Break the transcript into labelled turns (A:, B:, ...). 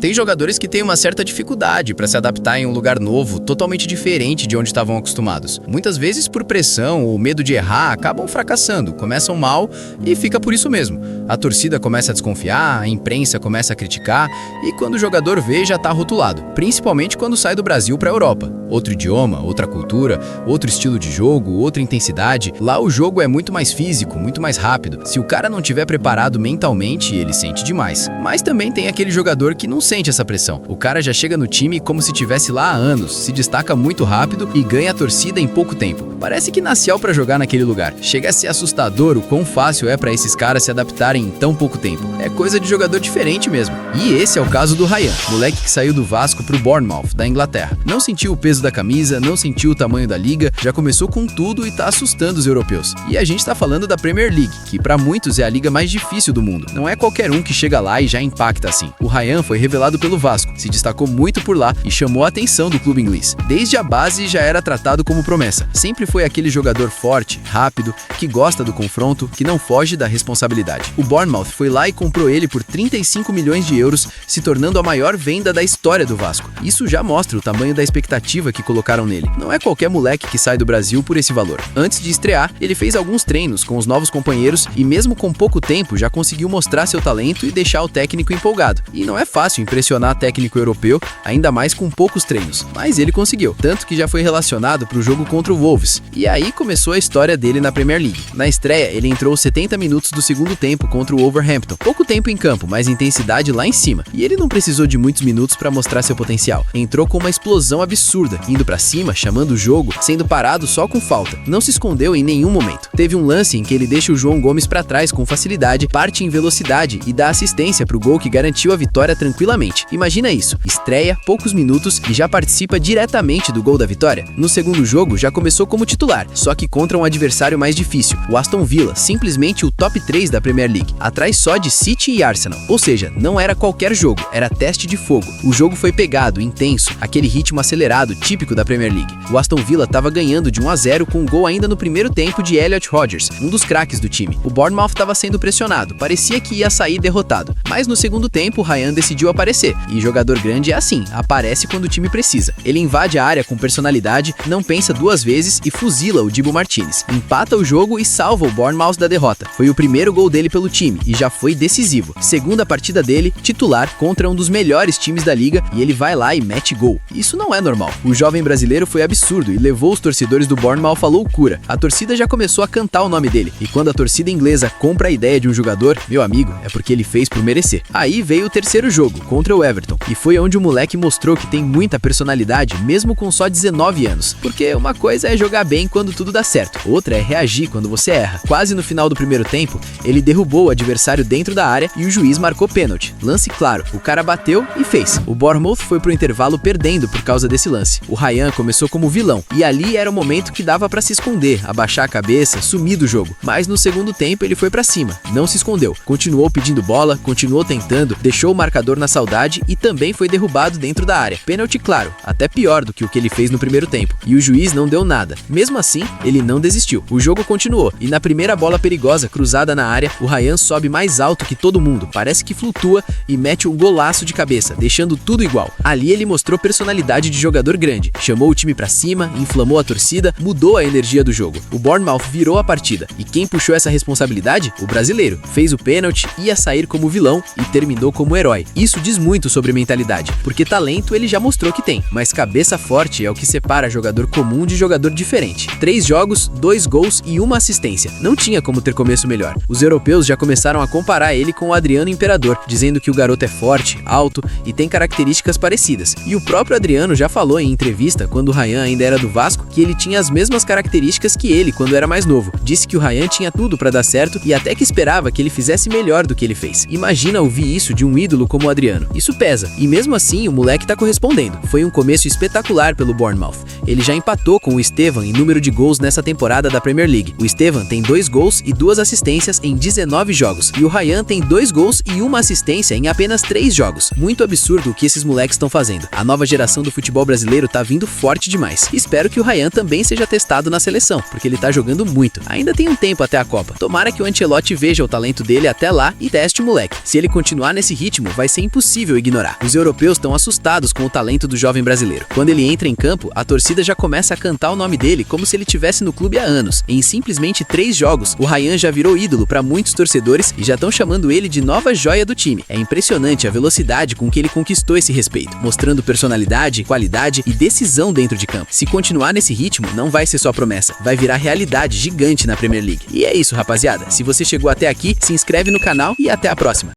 A: Tem jogadores que têm uma certa dificuldade para se adaptar em um lugar novo, totalmente diferente de onde estavam acostumados. Muitas vezes, por pressão ou medo de errar, acabam fracassando, começam mal e fica por isso mesmo. A torcida começa a desconfiar, a imprensa começa a criticar e quando o jogador vê, já está rotulado, principalmente quando sai do Brasil para a Europa. Outro idioma, outra cultura, outro estilo de jogo, outra intensidade. Lá o jogo é muito mais físico, muito mais rápido. Se o cara não estiver preparado mentalmente, ele sente demais. Mas também tem aquele jogador que não sente essa pressão. O cara já chega no time como se estivesse lá há anos, se destaca muito rápido e ganha a torcida em pouco tempo. Parece que nasceu para jogar naquele lugar. Chega a ser assustador o quão fácil é para esses caras se adaptarem em tão pouco tempo. É coisa de jogador diferente mesmo. E esse é o caso do Ryan, moleque que saiu do Vasco pro Bournemouth, da Inglaterra. Não sentiu o peso da camisa, não sentiu o tamanho da liga, já começou com tudo e tá assustando os europeus. E a gente tá falando da Premier League, que para muitos é a liga mais difícil do mundo. Não é qualquer um que chega lá e já impacta assim. O Ryan foi revelado pelo Vasco, se destacou muito por lá e chamou a atenção do clube inglês. Desde a base já era tratado como promessa. Sempre foi aquele jogador forte, rápido, que gosta do confronto, que não foge da responsabilidade. O Bournemouth foi lá e comprou ele por 35 milhões de euros, se tornando a maior venda da história do Vasco. Isso já mostra o tamanho da expectativa que colocaram nele. Não é qualquer moleque que sai do Brasil por esse valor. Antes de estrear, ele fez alguns treinos com os novos companheiros e mesmo com pouco tempo já conseguiu mostrar seu talento e deixar o técnico empolgado. E não é fácil impressionar técnico europeu, ainda mais com poucos treinos. Mas ele conseguiu, tanto que já foi relacionado para o jogo contra o Wolves. E aí começou a história dele na Premier League. Na estreia, ele entrou 70 minutos do segundo tempo contra o Wolverhampton. Pouco tempo em campo, mas intensidade lá em cima. E ele não precisou de muitos minutos para mostrar seu potencial. Entrou com uma explosão absurda, indo para cima, chamando o jogo, sendo parado só com falta. Não se escondeu em nenhum momento. Teve um lance em que ele deixa o João Gomes para trás com facilidade, parte em velocidade e dá assistência para o gol que garantiu a vitória tranquilamente. Imagina isso, estreia, poucos minutos e já participa diretamente do gol da vitória. No segundo jogo já começou como titular, só que contra um adversário mais difícil, o Aston Villa, simplesmente o top 3 da Premier League, atrás só de City e Arsenal. Ou seja, não era qualquer jogo, era teste de fogo. O jogo foi pegado, intenso, aquele ritmo acelerado, típico da Premier League. O Aston Villa estava ganhando de 1-0 com um gol ainda no primeiro tempo de Elliot Rodgers, um dos craques do time. O Bournemouth estava sendo pressionado, parecia que ia sair derrotado. Mas no segundo tempo, o Ryan decidiu aparecer. E jogador grande é assim, aparece quando o time precisa. Ele invade a área com personalidade, não pensa duas vezes e fuzila o Dibu Martinez. Empata o jogo e salva o Bournemouth da derrota. Foi o primeiro gol dele pelo time e já foi decisivo. Segunda partida dele, titular, contra um dos melhores times da liga e ele vai lá e mete gol. Isso não é normal. O jovem brasileiro foi absurdo e levou os torcedores do Bournemouth à loucura. A torcida já começou a cantar o nome dele. E quando a torcida inglesa compra a ideia de um jogador, meu amigo, é porque ele fez por merecer. Aí veio o terceiro jogo, contra o Everton. E foi onde o moleque mostrou que tem muita personalidade, mesmo com só 19 anos. Porque uma coisa é jogar bem quando tudo dá certo, outra é reagir quando você erra. Quase no final do primeiro tempo, ele derrubou o adversário dentro da área e o juiz marcou pênalti. Lance claro, o cara bateu e fez. O Bournemouth foi pro intervalo perdendo por causa desse lance. O Ryan começou como vilão, e ali era o momento que dava pra se esconder, abaixar a cabeça, sumir do jogo. Mas no segundo tempo ele foi pra cima, não se escondeu, continuou pedindo bola, continuou tentando, deixou o marcador na saudade e também foi derrubado dentro da área. Pênalti claro, até pior do que o que ele fez no primeiro tempo. E o juiz não deu nada. Mesmo assim, ele não desistiu. O jogo continuou, e na primeira bola perigosa cruzada na área, o Ryan sobe mais alto que todo mundo, parece que flutua e mete um golaço de cabeça, deixando tudo igual. Ali ele mostrou personalidade de jogador grande, chamou o time pra cima, inflamou a torcida, mudou a energia do jogo. O Bournemouth virou a partida, e quem puxou essa responsabilidade? O brasileiro. Fez o pênalti, ia sair como vilão e terminou como herói. Isso diz muito sobre mentalidade, porque talento ele já mostrou que tem, mas cabeça forte é o que separa jogador comum de jogador diferente. 3 jogos, 2 gols e 1 assistência. Não tinha como ter começo melhor. Os europeus já começaram a comparar ele com o Adriano Imperador, dizendo que o garoto é forte, alto e tem características parecidas. E o próprio Adriano já falou em entrevista, quando o Ryan ainda era do Vasco, que ele tinha as mesmas características que ele quando era mais novo. Disse que o Ryan tinha tudo pra dar certo e até que esperava que ele fizesse melhor do que ele fez. Imagina ouvir isso de um ídolo como o Adriano. Isso pesa. E mesmo assim, o moleque tá correspondendo. Foi um começo espetacular pelo Bournemouth. Ele já empatou com o Estevan em número de gols nessa temporada da Premier League. O Estevan tem 2 gols e 2 assistências em 19 jogos. E o Ryan tem 2 gols e 1 assistência em apenas 3 jogos. Muito absurdo o que esses moleques estão fazendo. A nova geração do futebol brasileiro tá vindo forte demais. Espero que o Ryan também seja testado na seleção, porque ele tá jogando muito. Ainda tem um tempo até a Copa. Tomara que o Ancelotti veja o talento dele até lá e teste o moleque. Se ele continuar nesse ritmo, vai ser impossível
B: impossível ignorar. Os europeus estão assustados com o talento do jovem brasileiro. Quando ele entra em campo, a torcida já começa a cantar o nome dele como se ele estivesse no clube há anos. Em simplesmente 3 jogos, o Ryan já virou ídolo para muitos torcedores e já estão chamando ele de nova joia do time. É impressionante a velocidade com que ele conquistou esse respeito, mostrando personalidade, qualidade e decisão dentro de campo. Se continuar nesse ritmo, não vai ser só promessa, vai virar realidade gigante na Premier League. E é isso, rapaziada. Se você chegou até aqui, se inscreve no canal e até a próxima.